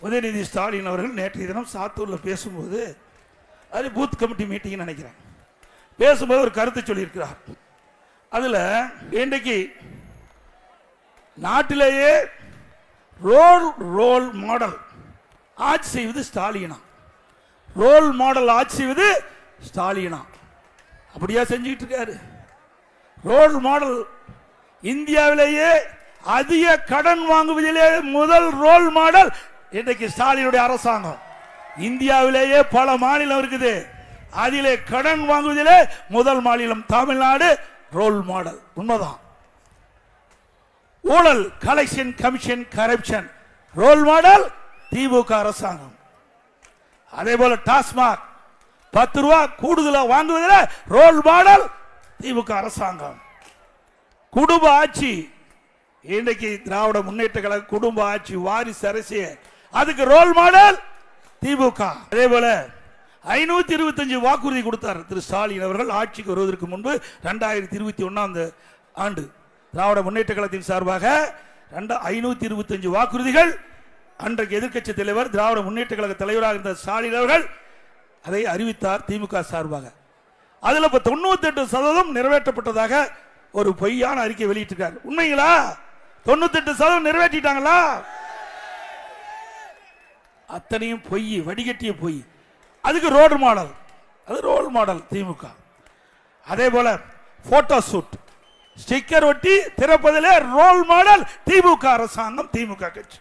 உதயநிதி ஸ்டாலின் அவர்கள் நேற்றைய தினம் சாத்தூரில் பேசும்போது, அது பூத் கமிட்டி மீட்டிங் நினைக்கிறேன், பேசும்போது ஒரு கருத்து சொல்லியிருக்கிறார். அதில் இன்றைக்கு நாட்டிலேயே ரோல் மாடல் ஆட்சி செய்வது ஸ்டாலினா, ரோல் மாடல் ஆட்சி செய்வது ஸ்டாலினா. அப்படியா செஞ்சுக்கிட்டு இருக்காரு? ரோல் மாடல் இந்தியாவிலேயே அதிக கடன் வாங்குவதிலே முதல் ரோல் மாடல் இன்றைக்கு ஸ்டாலினுடைய அரசாங்கம். இந்தியாவிலேயே பல மாநிலம் இருக்குது, அதிலே கடன் வாங்குவதிலே முதல் மாநிலம் தமிழ்நாடு. ரோல் மாடல் உண்மைதான். ஊழல் collection commission corruption role model DMK அரசாங்கம். அதே போல டாஸ்மாக் 10 ரூபா கூடுதலா வாங்குவதில் ரோல் மாடல் திமுக அரசாங்கம். குடும்ப ஆட்சி இன்றைக்கு திராவிட முன்னேற்ற கழக குடும்ப ஆட்சி வாரிசு அரசியல், அதுக்கு ரோல் மாடல் திமுக. அதே போல 525 வாக்குறுதி கொடுத்தார் திரு ஸ்டாலின் அவர்கள் ஆட்சிக்கு வருவதற்கு முன்பு 2021 ஆண்டு திராவிட முன்னேற்ற கழகத்தின் சார்பாக 525 வாக்குறுதிகள். அன்றைக்கு எதிர்க்கட்சி தலைவர் திராவிட முன்னேற்ற கழக தலைவராக இருந்த ஸ்டாலின் அவர்கள் அதை அறிவித்தார் திமுக சார்பாக. அதில் இப்ப 98% நிறைவேற்றப்பட்டதாக ஒரு பொய்யான அறிக்கை வெளியிட்டிருக்கார். உண்மைங்களா? 98% நிறைவேற்றிட்டாங்களா? அத்தனையும் பொய், வடிகட்டிய பொய். அதுக்கு ரோல் மாடல், அது ரோல் மாடல் திமுக. அதே போல போட்டோ ஷூட் ஸ்டிக்கர் ஒட்டி திறப்பதிலே ரோல் மாடல் திமுக அரசாங்கம், திமுக கட்சி.